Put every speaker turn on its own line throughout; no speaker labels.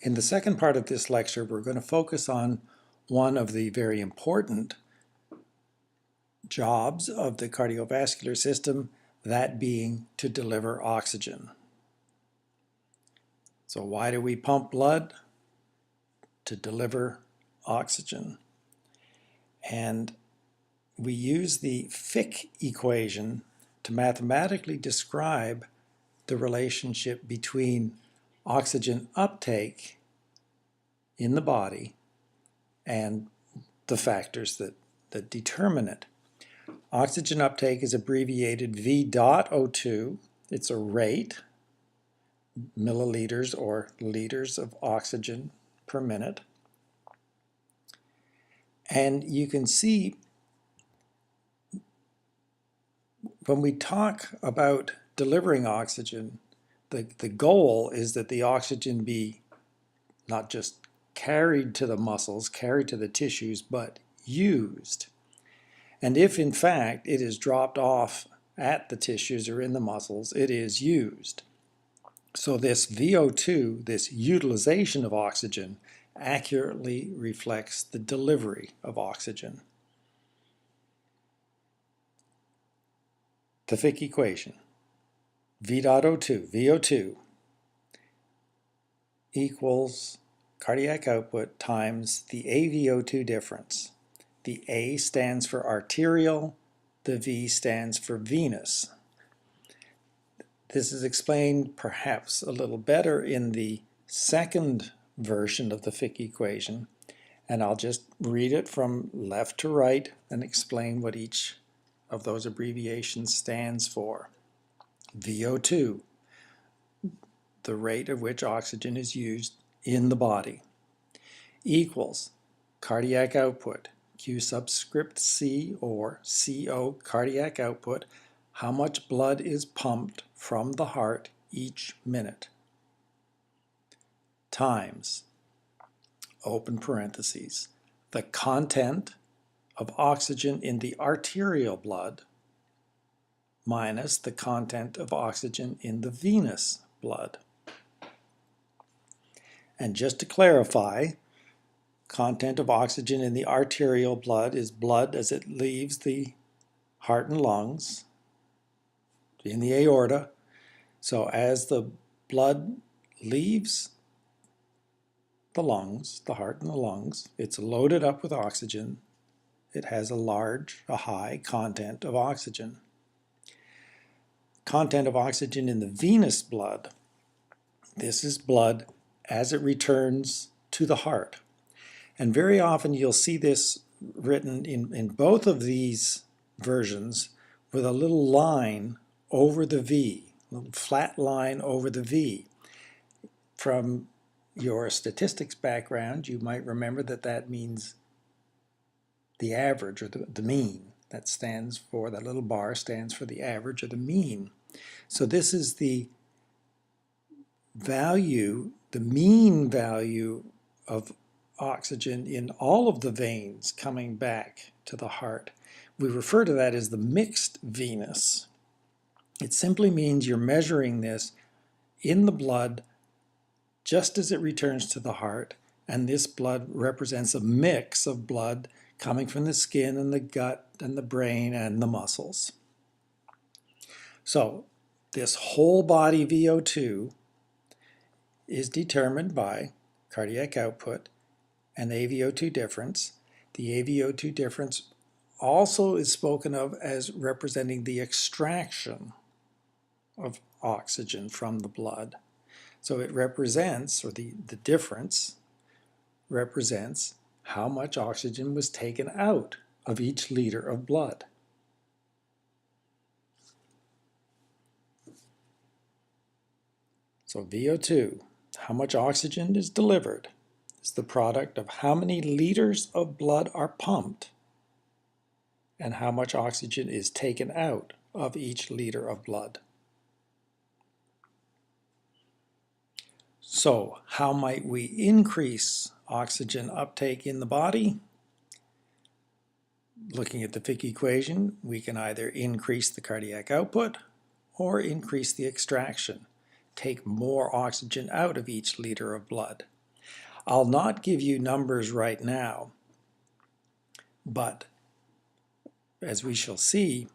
In the second part of this lecture, we're going to focus on one of the very important jobs of the cardiovascular system, that being to deliver oxygen. So why do we pump blood? To deliver oxygen. And we use the Fick equation to mathematically describe the relationship between oxygen uptake in the body and the factors that determine it. Oxygen uptake is abbreviated V.O2. It's a rate, milliliters or liters of oxygen per minute. And you can see when we talk about delivering oxygen, the goal is that the oxygen be not just carried to the muscles, carried to the tissues, but used. And if in fact it is dropped off at the tissues or in the muscles, it is used. So this VO2, this utilization of oxygen, accurately reflects the delivery of oxygen. The Fick equation, V.O2, VO2 equals cardiac output times the AVO2 difference. The A stands for arterial, the V stands for venous. This is explained perhaps a little better in the second version of the Fick equation, and I'll just read it from left to right and explain what each of those abbreviations stands for. VO2, the rate at which oxygen is used in the body, equals cardiac output, Q subscript C or CO, cardiac output, how much blood is pumped from the heart each minute, times, open parentheses, the content of oxygen in the arterial blood minus the content of oxygen in the venous blood. And just to clarify, content of oxygen in the arterial blood is blood as it leaves the heart and lungs in the aorta. So as the blood leaves the lungs, the heart and the lungs, it's loaded up with oxygen. It has a high content of oxygen. Content of oxygen in the venous blood. This is blood as it returns to the heart. And very often you'll see this written in both of these versions with a little line over the V, a little flat line over the V. From your statistics background, you might remember that that means the average or the mean. That stands for, that little bar stands for the average or the mean. So this is the value, the mean value of oxygen in all of the veins coming back to the heart. We refer to that as the mixed venous. It simply means you're measuring this in the blood just as it returns to the heart, and this blood represents a mix of blood coming from the skin and the gut and the brain and the muscles. So this whole body VO2 is determined by cardiac output and AVO2 difference. The AVO2 difference also is spoken of as representing the extraction of oxygen from the blood. So it represents, or the difference represents how much oxygen was taken out of each liter of blood. So VO2, how much oxygen is delivered, is the product of how many liters of blood are pumped and how much oxygen is taken out of each liter of blood. So how might we increase oxygen uptake in the body? Looking at the Fick equation, we can either increase the cardiac output or increase the extraction, take more oxygen out of each liter of blood. I'll not give you numbers right now, but as we shall see,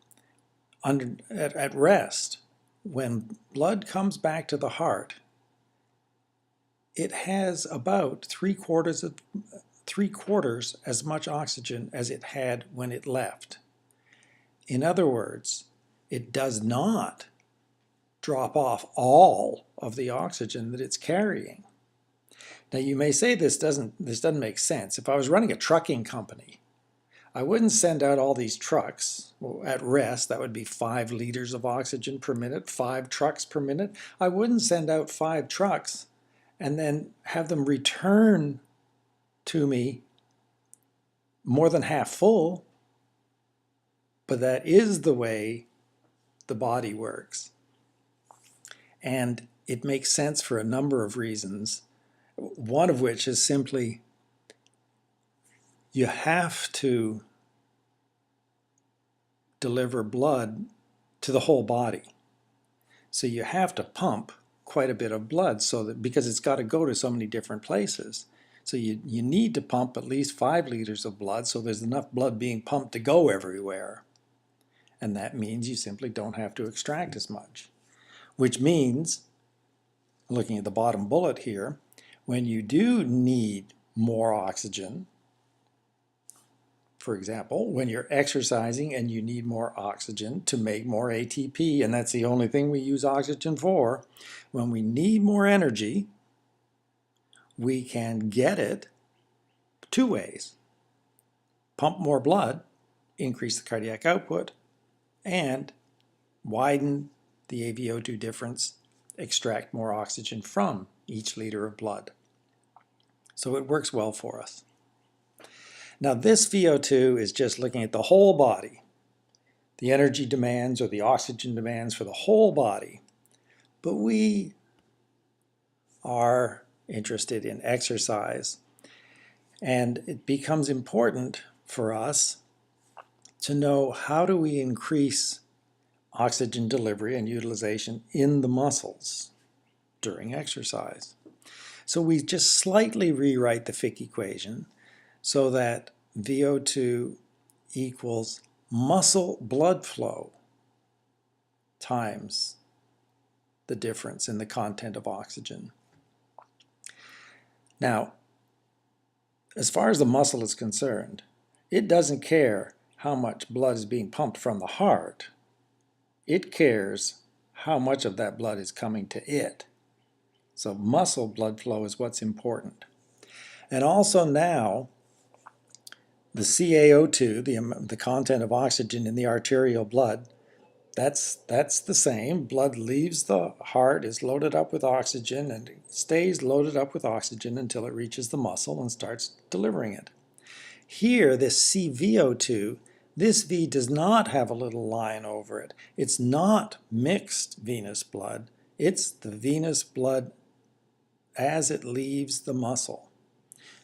at rest, when blood comes back to the heart, it has about three quarters as much oxygen as it had when it left. In other words, it does not drop off all of the oxygen that it's carrying. Now you may say this doesn't make sense. If I was running a trucking company, I wouldn't send out all these trucks at rest. That would be 5 liters of oxygen per minute, 5 trucks per minute. I wouldn't send out 5 trucks and then have them return to me more than half full. But that is the way the body works. And it makes sense for a number of reasons. One of which is simply you have to deliver blood to the whole body. So you have to pump quite a bit of blood because it's got to go to so many different places. So you need to pump at least 5 liters of blood so there's enough blood being pumped to go everywhere. And that means you simply don't have to extract as much. Which means, looking at the bottom bullet here, when you do need more oxygen, for example, when you're exercising and you need more oxygen to make more ATP, and that's the only thing we use oxygen for, when we need more energy, we can get it 2 ways. Pump more blood, increase the cardiac output, and widen the AVO2 difference, extract more oxygen from each liter of blood. So it works well for us. Now this VO2 is just looking at the whole body, the energy demands or the oxygen demands for the whole body. But we are interested in exercise, and it becomes important for us to know how do we increase oxygen delivery and utilization in the muscles during exercise. So we just slightly rewrite the Fick equation so that VO2 equals muscle blood flow times the difference in the content of oxygen. Now, as far as the muscle is concerned, it doesn't care how much blood is being pumped from the heart. It cares how much of that blood is coming to it. So muscle blood flow is what's important. And also now, the CaO2, the content of oxygen in the arterial blood, that's the same. Blood leaves the heart, is loaded up with oxygen, and stays loaded up with oxygen until it reaches the muscle and starts delivering it. Here, this CVO2, this V does not have a little line over it. It's not mixed venous blood. It's the venous blood as it leaves the muscle.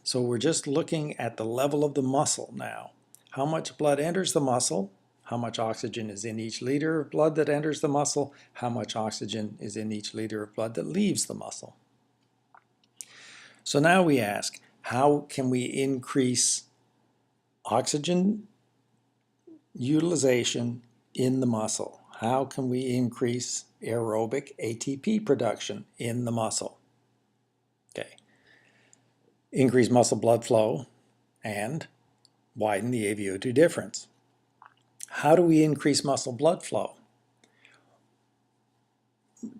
So we're just looking at the level of the muscle now. How much blood enters the muscle, how much oxygen is in each liter of blood that enters the muscle, how much oxygen is in each liter of blood that leaves the muscle. So now we ask, how can we increase oxygen utilization in the muscle? How can we increase aerobic ATP production in the muscle? Okay. Increase muscle blood flow and widen the AVO2 difference. How do we increase muscle blood flow?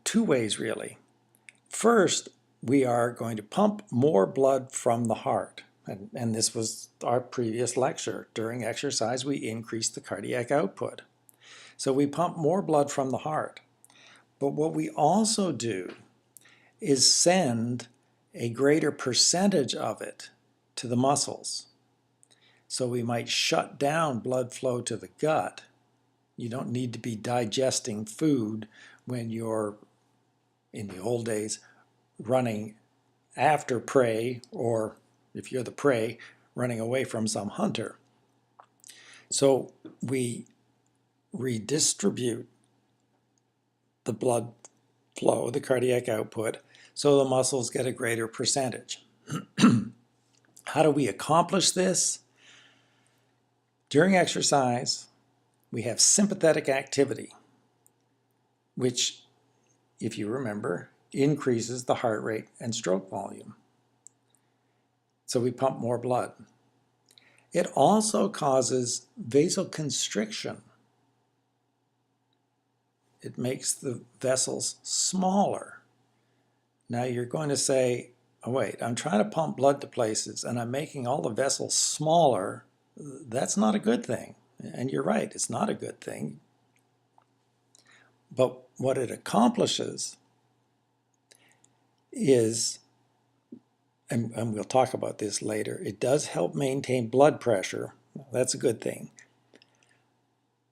2 ways really. First, we are going to pump more blood from the heart. And this was our previous lecture. During exercise, we increase the cardiac output. So we pump more blood from the heart. But what we also do is send a greater percentage of it to the muscles. So we might shut down blood flow to the gut. You don't need to be digesting food when you're, in the old days, running after prey, or if you're the prey, running away from some hunter. So we redistribute the blood flow, the cardiac output, so the muscles get a greater percentage. How do we accomplish this? During exercise, we have sympathetic activity, which, if you remember, increases the heart rate and stroke volume. So we pump more blood. It also causes vasoconstriction. It makes the vessels smaller. Now you're going to say, oh wait, I'm trying to pump blood to places and I'm making all the vessels smaller. That's not a good thing. And you're right, it's not a good thing. But what it accomplishes is, and we'll talk about this later, it does help maintain blood pressure. That's a good thing.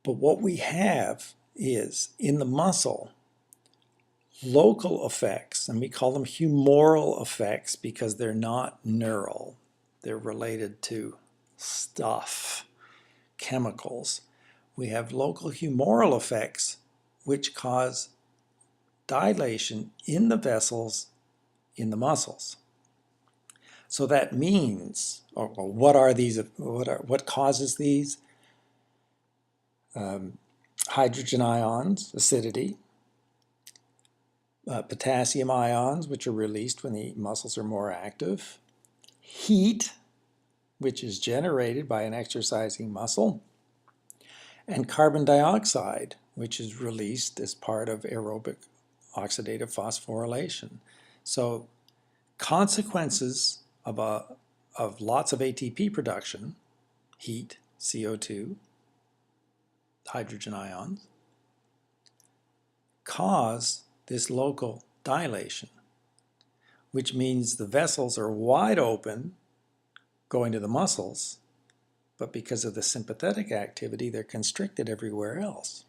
But what we have is, in the muscle, local effects, and we call them humoral effects because they're not neural. They're related to stuff, chemicals. We have local humoral effects which cause dilation in the vessels in the muscles. So that means, or what are these? What causes these? Hydrogen ions, acidity, potassium ions, which are released when the muscles are more active, heat, which is generated by an exercising muscle, and carbon dioxide, which is released as part of aerobic oxidative phosphorylation. So consequences of lots of ATP production, heat, CO2, hydrogen ions, cause this local dilation, which means the vessels are wide open going to the muscles, but because of the sympathetic activity, they're constricted everywhere else.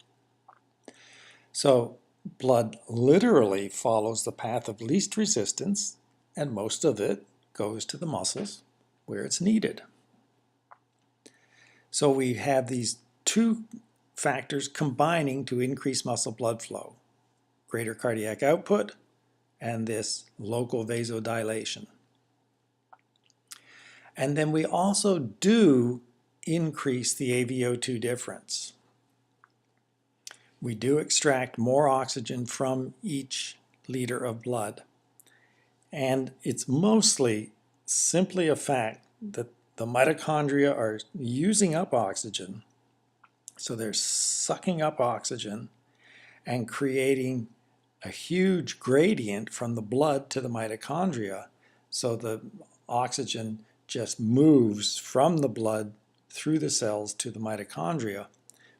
So blood literally follows the path of least resistance, and most of it goes to the muscles where it's needed. So we have these two factors combining to increase muscle blood flow: greater cardiac output and this local vasodilation. And then we also do increase the AVO2 difference. We do extract more oxygen from each liter of blood. And it's mostly simply a fact that the mitochondria are using up oxygen. So they're sucking up oxygen and creating a huge gradient from the blood to the mitochondria. So the oxygen just moves from the blood through the cells to the mitochondria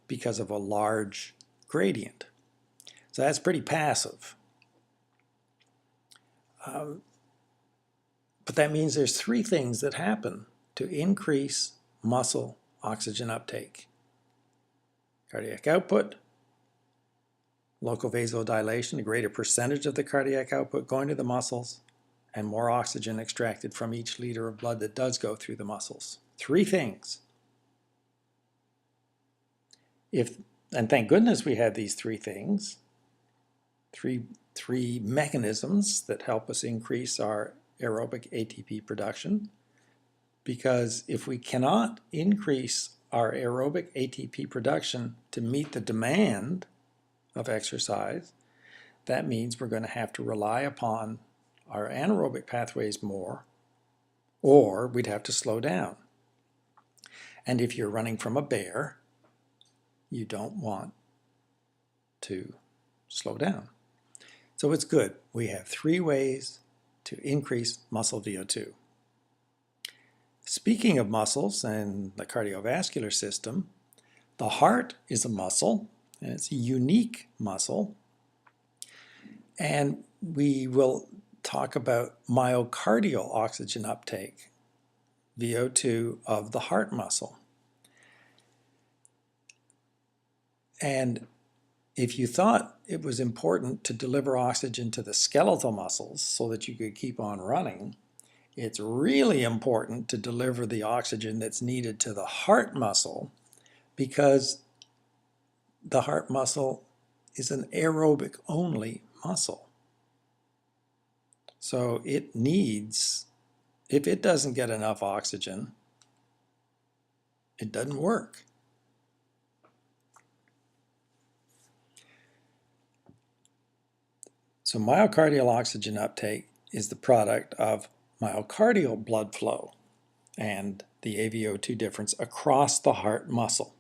because of a large gradient. So that's pretty passive. But that means there's three things that happen to increase muscle oxygen uptake: cardiac output, local vasodilation, a greater percentage of the cardiac output going to the muscles, and more oxygen extracted from each liter of blood that does go through the muscles. Three things. And thank goodness we have these three things, three mechanisms that help us increase our aerobic ATP production, because if we cannot increase our aerobic ATP production to meet the demand of exercise, that means we're going to have to rely upon our anaerobic pathways more, or we'd have to slow down. And if you're running from a bear, you don't want to slow down. So it's good. We have three ways to increase muscle VO2. Speaking of muscles and the cardiovascular system, the heart is a muscle, and it's a unique muscle. And we will talk about myocardial oxygen uptake, VO2 of the heart muscle. And if you thought it was important to deliver oxygen to the skeletal muscles so that you could keep on running, it's really important to deliver the oxygen that's needed to the heart muscle, because the heart muscle is an aerobic only muscle. So it needs if it doesn't get enough oxygen, it doesn't work. So myocardial oxygen uptake is the product of myocardial blood flow and the AVO2 difference across the heart muscle.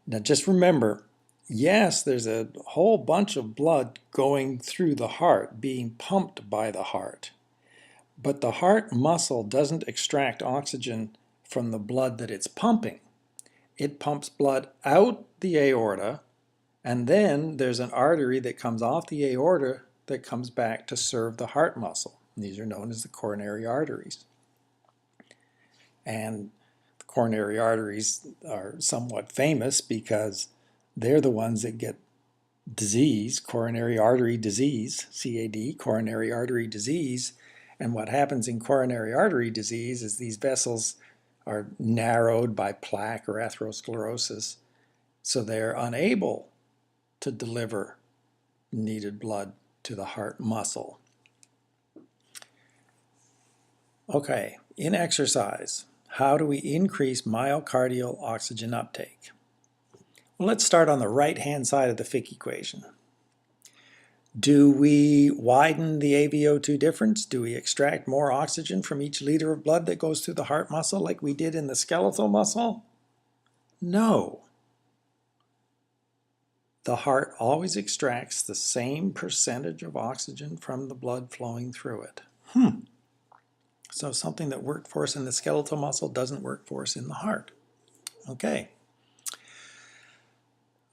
Now just remember, yes, there's a whole bunch of blood going through the heart, being pumped by the heart. But the heart muscle doesn't extract oxygen from the blood that it's pumping. It pumps blood out the aorta, and then there's an artery that comes off the aorta that comes back to serve the heart muscle. These are known as the coronary arteries. And the coronary arteries are somewhat famous because they're the ones that get disease, coronary artery disease, CAD, coronary artery disease. And what happens in coronary artery disease is these vessels are narrowed by plaque or atherosclerosis, so they're unable to deliver needed blood to the heart muscle. Okay, in exercise, how do we increase myocardial oxygen uptake? Well, let's start on the right-hand side of the Fick equation. Do we widen the AVO2 difference? Do we extract more oxygen from each liter of blood that goes through the heart muscle like we did in the skeletal muscle? No. The heart always extracts the same percentage of oxygen from the blood flowing through it. So something that worked for us in the skeletal muscle doesn't work for us in the heart. Okay.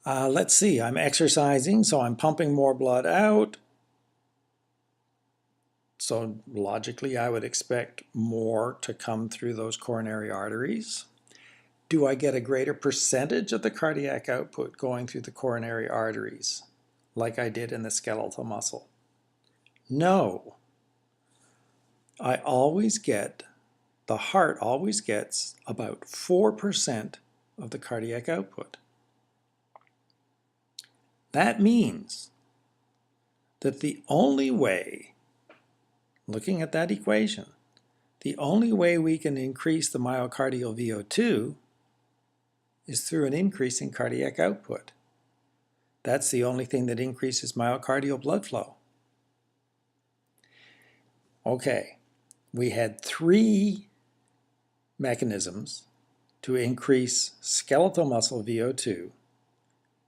Let's see, I'm exercising, so I'm pumping more blood out. So logically, I would expect more to come through those coronary arteries. Do I get a greater percentage of the cardiac output going through the coronary arteries, like I did in the skeletal muscle? No. The heart always gets about 4% of the cardiac output. That means that the only way, looking at that equation, the only way we can increase the myocardial VO2 is through an increase in cardiac output. That's the only thing that increases myocardial blood flow. Okay, we had 3 mechanisms to increase skeletal muscle VO2,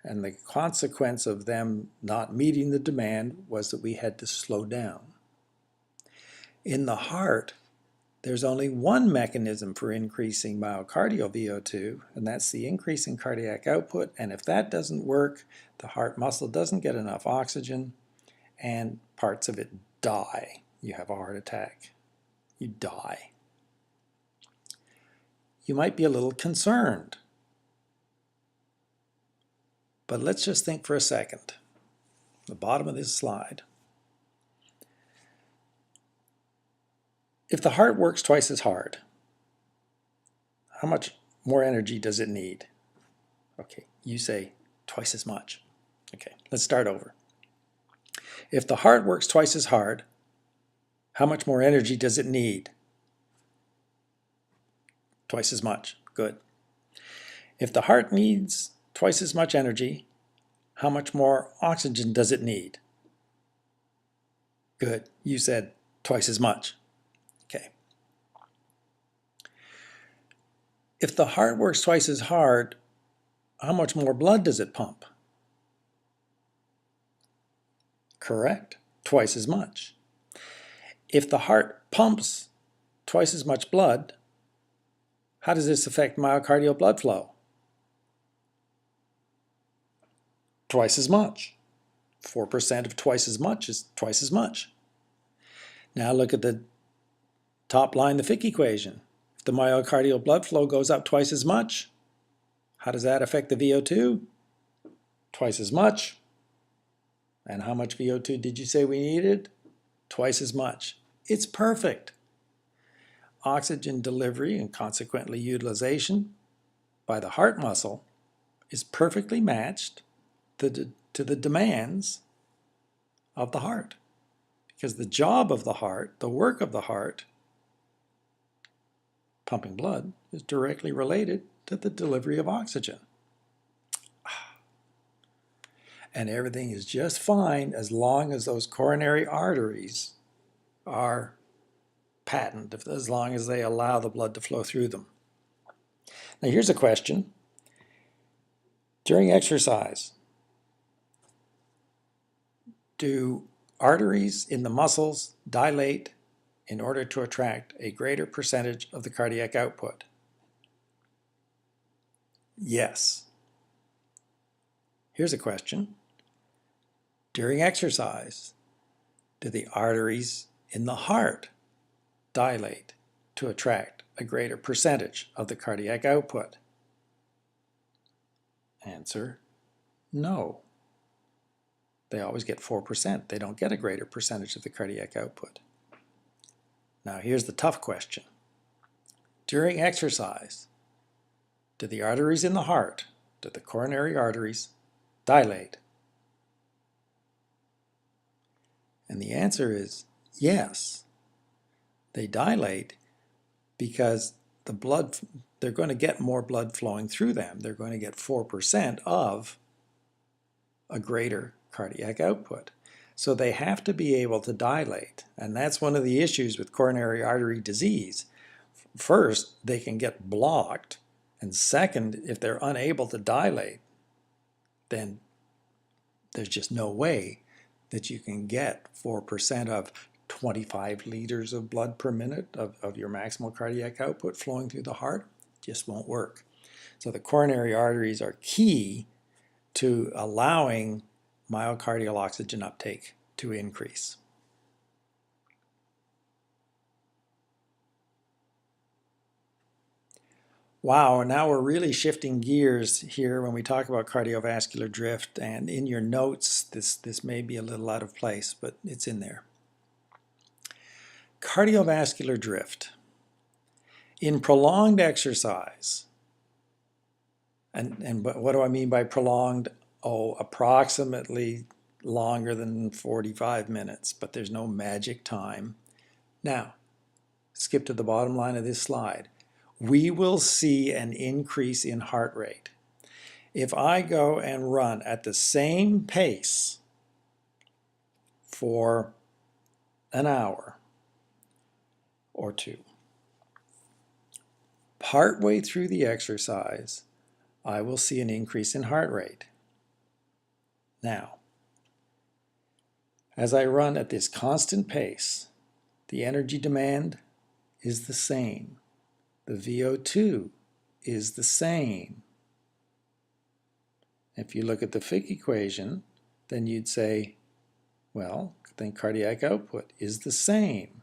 and the consequence of them not meeting the demand was that we had to slow down. In the heart, there's only one mechanism for increasing myocardial VO2, and that's the increase in cardiac output. And if that doesn't work, the heart muscle doesn't get enough oxygen, and parts of it die. You have a heart attack. You die. You might be a little concerned. But let's just think for a second. The bottom of this slide. If the heart works twice as hard, how much more energy does it need? Okay, you say twice as much. Okay, let's start over. If the heart works twice as hard, how much more energy does it need? Twice as much. Good. If the heart needs twice as much energy, how much more oxygen does it need? Good. You said twice as much. Okay. If the heart works twice as hard, how much more blood does it pump? Correct. Twice as much. If the heart pumps twice as much blood, how does this affect myocardial blood flow? Twice as much. 4% of twice as much is twice as much. Now look at the top line, the Fick equation. If the myocardial blood flow goes up twice as much, how does that affect the VO2? Twice as much. And how much VO2 did you say we needed? Twice as much. It's perfect. Oxygen delivery and consequently utilization by the heart muscle is perfectly matched to the demands of the heart. Because the job of the heart, the work of the heart, pumping blood is directly related to the delivery of oxygen. And everything is just fine as long as those coronary arteries are patent, as long as they allow the blood to flow through them. Now here's a question. During exercise, do arteries in the muscles dilate in order to attract a greater percentage of the cardiac output? Yes. Here's a question. During exercise, do the arteries in the heart dilate to attract a greater percentage of the cardiac output? Answer, no. They always get 4%. They don't get a greater percentage of the cardiac output. Now here's the tough question. During exercise, do the arteries in the heart, do the coronary arteries, dilate? And the answer is yes. They dilate because the blood, they're going to get more blood flowing through them. They're going to get 4% of a greater cardiac output. So they have to be able to dilate. And that's one of the issues with coronary artery disease. First, they can get blocked. And second, if they're unable to dilate, then there's just no way that you can get 4% of 25 liters of blood per minute of your maximal cardiac output flowing through the heart. It just won't work. So the coronary arteries are key to allowing myocardial oxygen uptake to increase. Wow, now we're really shifting gears here when we talk about cardiovascular drift, and in your notes this may be a little out of place, but it's in there. Cardiovascular drift. In prolonged exercise, and what do I mean by prolonged? Oh, approximately longer than 45 minutes, but there's no magic time. Now, skip to the bottom line of this slide. We will see an increase in heart rate. If I go and run at the same pace for an hour or two, partway through the exercise, I will see an increase in heart rate. Now, as I run at this constant pace, the energy demand is the same. The VO2 is the same. If you look at the Fick equation, then you'd say, well, then cardiac output is the same.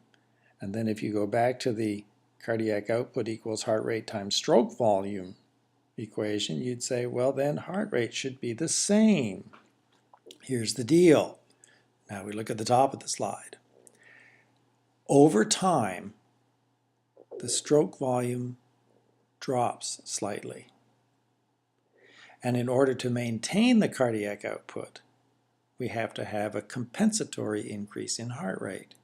And then if you go back to the cardiac output equals heart rate times stroke volume equation, you'd say, well, then heart rate should be the same. Here's the deal. Now we look at the top of the slide. Over time, the stroke volume drops slightly. And in order to maintain the cardiac output, we have to have a compensatory increase in heart rate.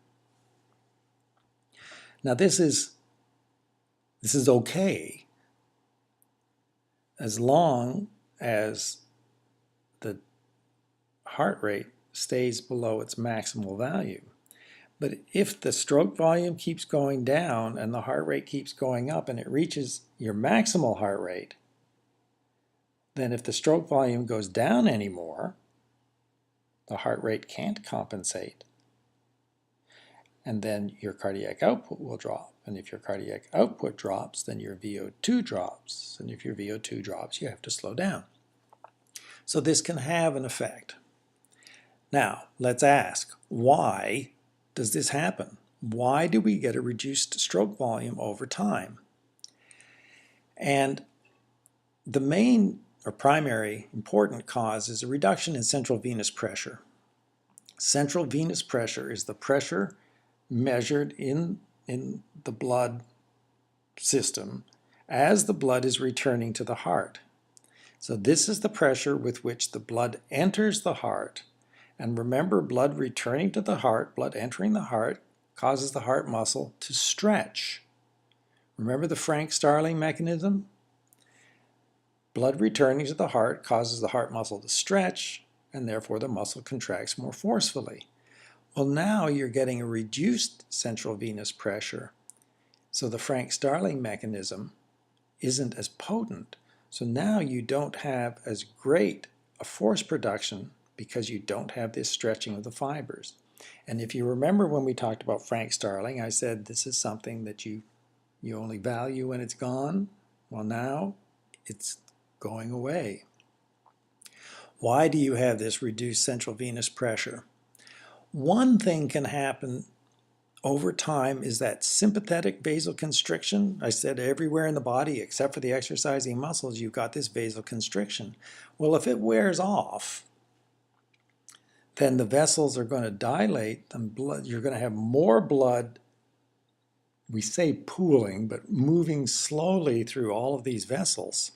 Now this is okay as long as the heart rate stays below its maximal value. But if the stroke volume keeps going down and the heart rate keeps going up and it reaches your maximal heart rate, then if the stroke volume goes down anymore, the heart rate can't compensate. And then your cardiac output will drop. And if your cardiac output drops, then your VO2 drops. And if your VO2 drops, you have to slow down. So this can have an effect. Now, let's ask, why does this happen? Why do we get a reduced stroke volume over time? And the main or primary important cause is a reduction in central venous pressure. Central venous pressure is the pressure measured in the blood system as the blood is returning to the heart. So this is the pressure with which the blood enters the heart. And remember, blood returning to the heart, blood entering the heart, causes the heart muscle to stretch. Remember the Frank-Starling mechanism? Blood returning to the heart causes the heart muscle to stretch, and therefore the muscle contracts more forcefully. Well, now you're getting a reduced central venous pressure, so the Frank-Starling mechanism isn't as potent. So now you don't have as great a force production because you don't have this stretching of the fibers. And if you remember when we talked about Frank-Starling, I said this is something that you only value when it's gone. Well, now it's going away. Why do you have this reduced central venous pressure? One thing can happen over time is that sympathetic vasoconstriction. I said everywhere in the body except for the exercising muscles, you've got this vasoconstriction. Well, if it wears off, then the vessels are going to dilate and you're going to have more blood, we say pooling, but moving slowly through all of these vessels.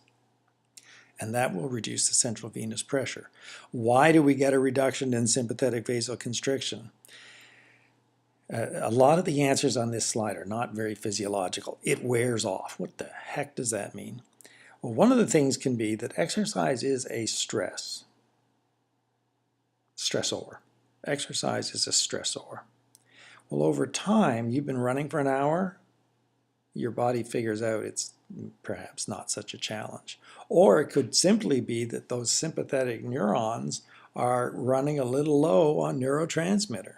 And that will reduce the central venous pressure. Why do we get a reduction in sympathetic vasoconstriction? A lot of the answers on this slide are not very physiological. It wears off. What the heck does that mean? Well, one of the things can be that exercise is a stressor. Exercise is a stressor. Well, over time, you've been running for an hour, your body figures out it's perhaps not such a challenge. Or it could simply be that those sympathetic neurons are running a little low on neurotransmitter.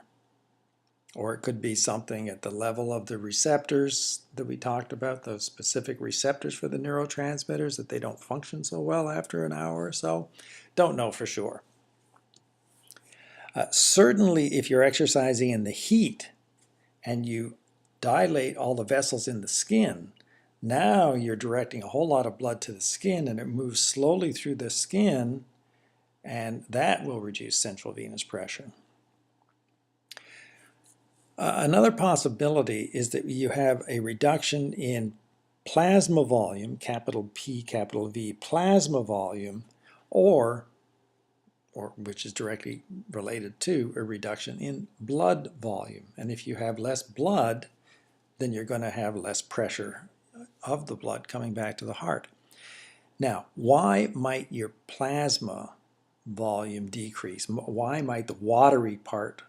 Or it could be something at the level of the receptors that we talked about, those specific receptors for the neurotransmitters, that they don't function so well after an hour or so. Don't know for sure. Certainly if you're exercising in the heat and you dilate all the vessels in the skin, now you're directing a whole lot of blood to the skin and it moves slowly through the skin, and that will reduce central venous pressure. Another possibility is that you have a reduction in plasma volume, capital P, capital V, plasma volume, or which is directly related to a reduction in blood volume. And if you have less blood, then you're going to have less pressure of the blood coming back to the heart. Now, why might your plasma volume decrease? Why might the watery part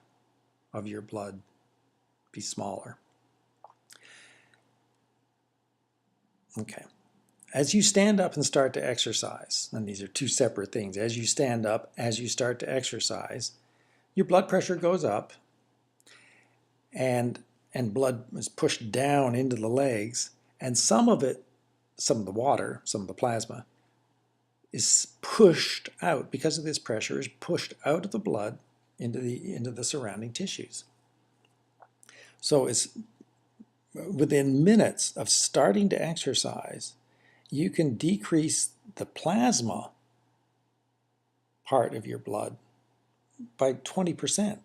of your blood be smaller? Okay. As you stand up and start to exercise, and these are two separate things, as you stand up, as you start to exercise, your blood pressure goes up and blood is pushed down into the legs, and some of the water, some of the plasma, is pushed out because of this pressure, is pushed out of the blood into the surrounding tissues. So it's within minutes of starting to exercise, you can decrease the plasma part of your blood by 20%.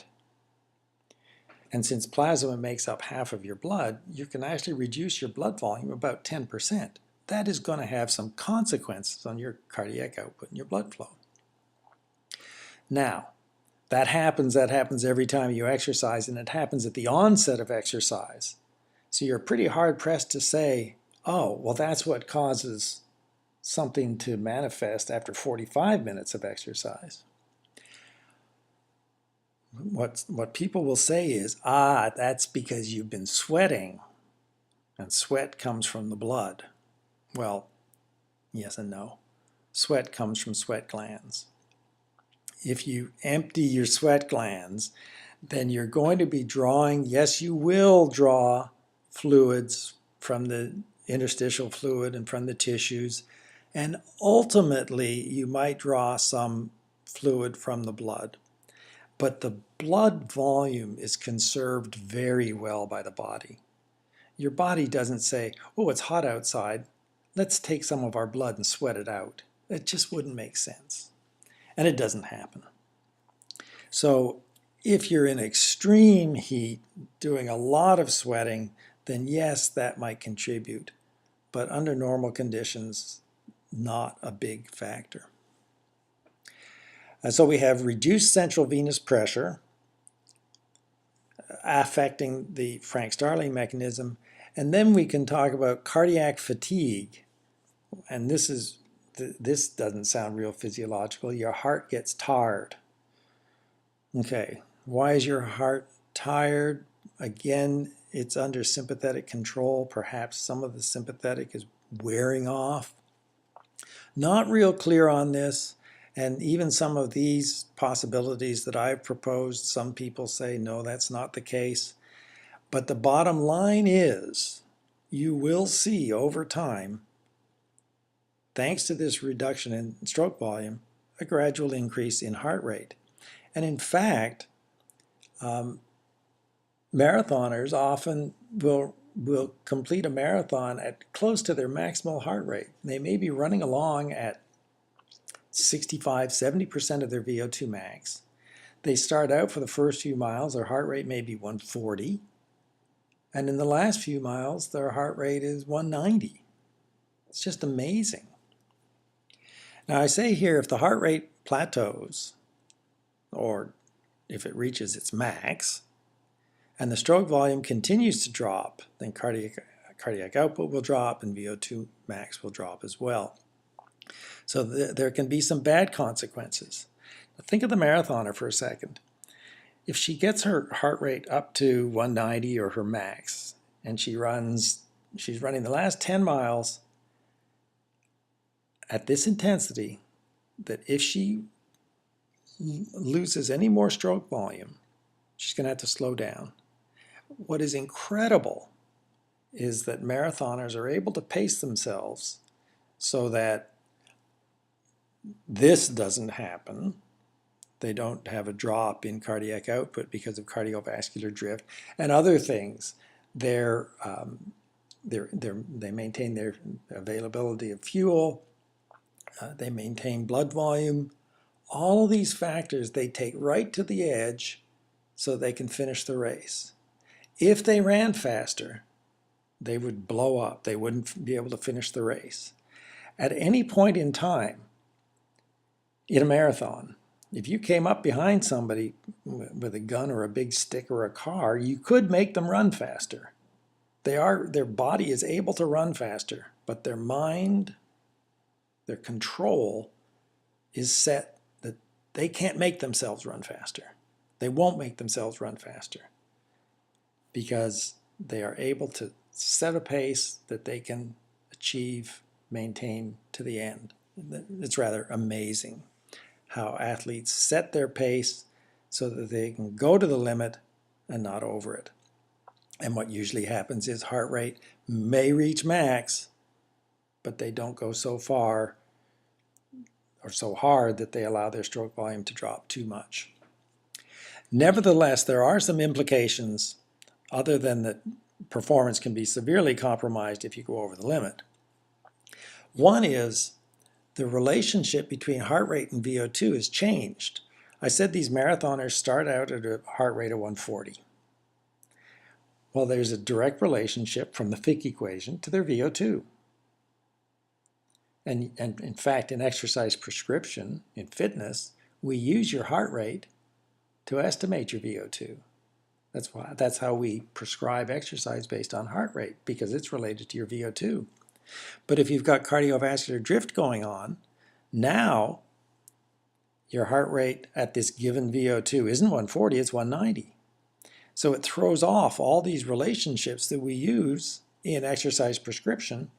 And since plasma makes up half of your blood, you can actually reduce your blood volume about 10%. That is going to have some consequences on your cardiac output and your blood flow. Now, that happens every time you exercise, and it happens at the onset of exercise. So you're pretty hard-pressed to say, oh, well, that's what causes something to manifest after 45 minutes of exercise. What people will say is, that's because you've been sweating, and sweat comes from the blood. Well, yes and no. Sweat comes from sweat glands. If you empty your sweat glands, then you're going to be drawing, yes, you will draw fluids from the interstitial fluid and from the tissues, and ultimately you might draw some fluid from the blood. But the blood volume is conserved very well by the body. Your body doesn't say, oh, it's hot outside, let's take some of our blood and sweat it out. It just wouldn't make sense. And it doesn't happen. So if you're in extreme heat, doing a lot of sweating, then yes, that might contribute. But under normal conditions, not a big factor. So we have reduced central venous pressure affecting the Frank-Starling mechanism, And then we can talk about cardiac fatigue. And this doesn't sound real physiological. Your heart gets tired. Okay, why is your heart tired? Again, it's under sympathetic control. Perhaps some of the sympathetic is wearing off. Not real clear on this. And even some of these possibilities that I've proposed, some people say, no, that's not the case. But the bottom line is, you will see over time, thanks to this reduction in stroke volume, a gradual increase in heart rate. And in fact, marathoners often will complete a marathon at close to their maximal heart rate. They may be running along at 65, 70% of their VO2 max. They start out for the first few miles, their heart rate may be 140. And in the last few miles, their heart rate is 190. It's just amazing. Now I say here, if the heart rate plateaus, or if it reaches its max, and the stroke volume continues to drop, then cardiac output will drop and VO2 max will drop as well. So there can be some bad consequences. Now think of the marathoner for a second. If she gets her heart rate up to 190 or her max, and she's running the last 10 miles at this intensity, that if she loses any more stroke volume, she's going to have to slow down. What is incredible is that marathoners are able to pace themselves so that this doesn't happen. They don't have a drop in cardiac output because of cardiovascular drift and other things. They maintain their availability of fuel. They maintain blood volume. All of these factors they take right to the edge so they can finish the race. If they ran faster, they would blow up. They wouldn't be able to finish the race. At any point in time in a marathon, if you came up behind somebody with a gun or a big stick or a car, you could make them run faster. Their body is able to run faster, but their mind, their control is set that they can't make themselves run faster. They won't make themselves run faster because they are able to set a pace that they can achieve, maintain to the end. It's rather amazing how athletes set their pace so that they can go to the limit and not over it. And what usually happens is heart rate may reach max, but they don't go so far or so hard that they allow their stroke volume to drop too much. Nevertheless, there are some implications other than that performance can be severely compromised if you go over the limit. One is the relationship between heart rate and VO2 has changed. I said these marathoners start out at a heart rate of 140. Well, there's a direct relationship from the Fick equation to their VO2. And in fact, in exercise prescription, in fitness, we use your heart rate to estimate your VO2. That's how we prescribe exercise based on heart rate, because it's related to your VO2. But if you've got cardiovascular drift going on, now your heart rate at this given VO2 isn't 140, it's 190. So it throws off all these relationships that we use in exercise prescription.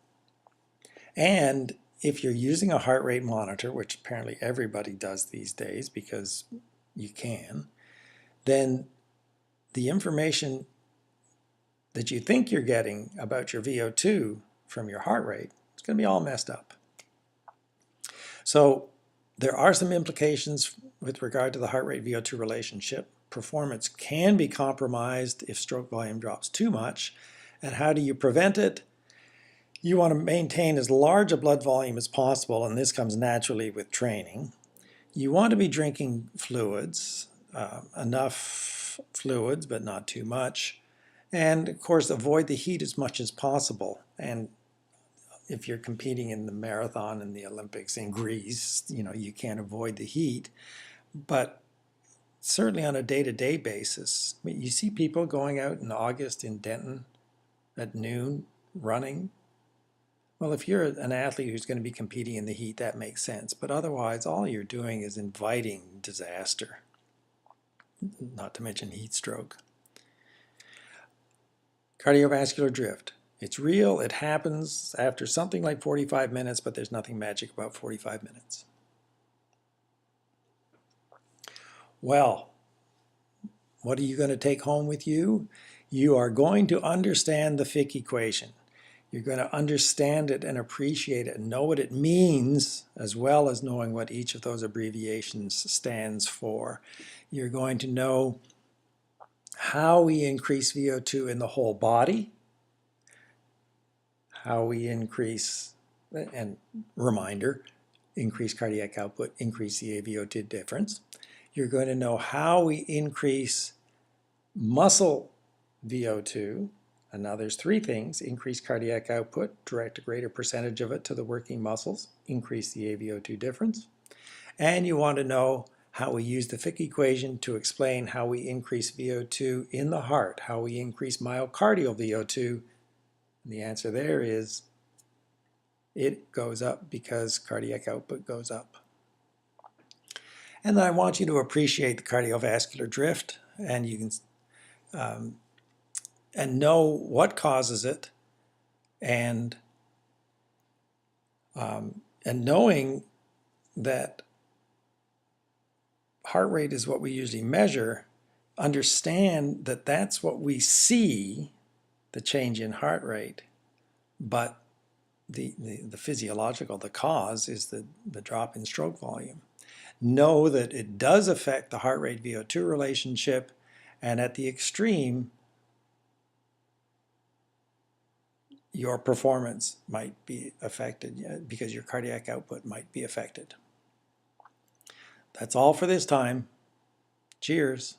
And if you're using a heart rate monitor, which apparently everybody does these days because you can, then the information that you think you're getting about your VO2 from your heart rate, it's going to be all messed up. So there are some implications with regard to the heart rate VO2 relationship. Performance can be compromised if stroke volume drops too much. And how do you prevent it? You want to maintain as large a blood volume as possible, and this comes naturally with training. You want to be drinking fluids, enough fluids, but not too much. And of course, avoid the heat as much as possible. And if you're competing in the marathon and the Olympics in Greece, you can't avoid the heat. But certainly on a day-to-day basis, you see people going out in August in Denton at noon running. Well, if you're an athlete who's going to be competing in the heat, that makes sense. But otherwise, all you're doing is inviting disaster, not to mention heat stroke. Cardiovascular drift. It's real. It happens after something like 45 minutes, but there's nothing magic about 45 minutes. Well, what are you going to take home with you? You are going to understand the Fick equation. You're going to understand it and appreciate it and know what it means, as well as knowing what each of those abbreviations stands for. You're going to know how we increase VO2 in the whole body, how we increase, and reminder, increase cardiac output, increase the AVO2 difference. You're going to know how we increase muscle VO2. And now there's three things: increase cardiac output, direct a greater percentage of it to the working muscles, increase the AVO2 difference. And you want to know how we use the Fick equation to explain how we increase VO2 in the heart, how we increase myocardial VO2. And the answer there is it goes up because cardiac output goes up. And then I want you to appreciate the cardiovascular drift, and you can and know what causes it, and knowing that heart rate is what we usually measure, understand that that's what we see, the change in heart rate, but the physiological, the cause is the drop in stroke volume. Know that it does affect the heart rate VO2 relationship, and at the extreme, your performance might be affected because your cardiac output might be affected. That's all for this time. Cheers.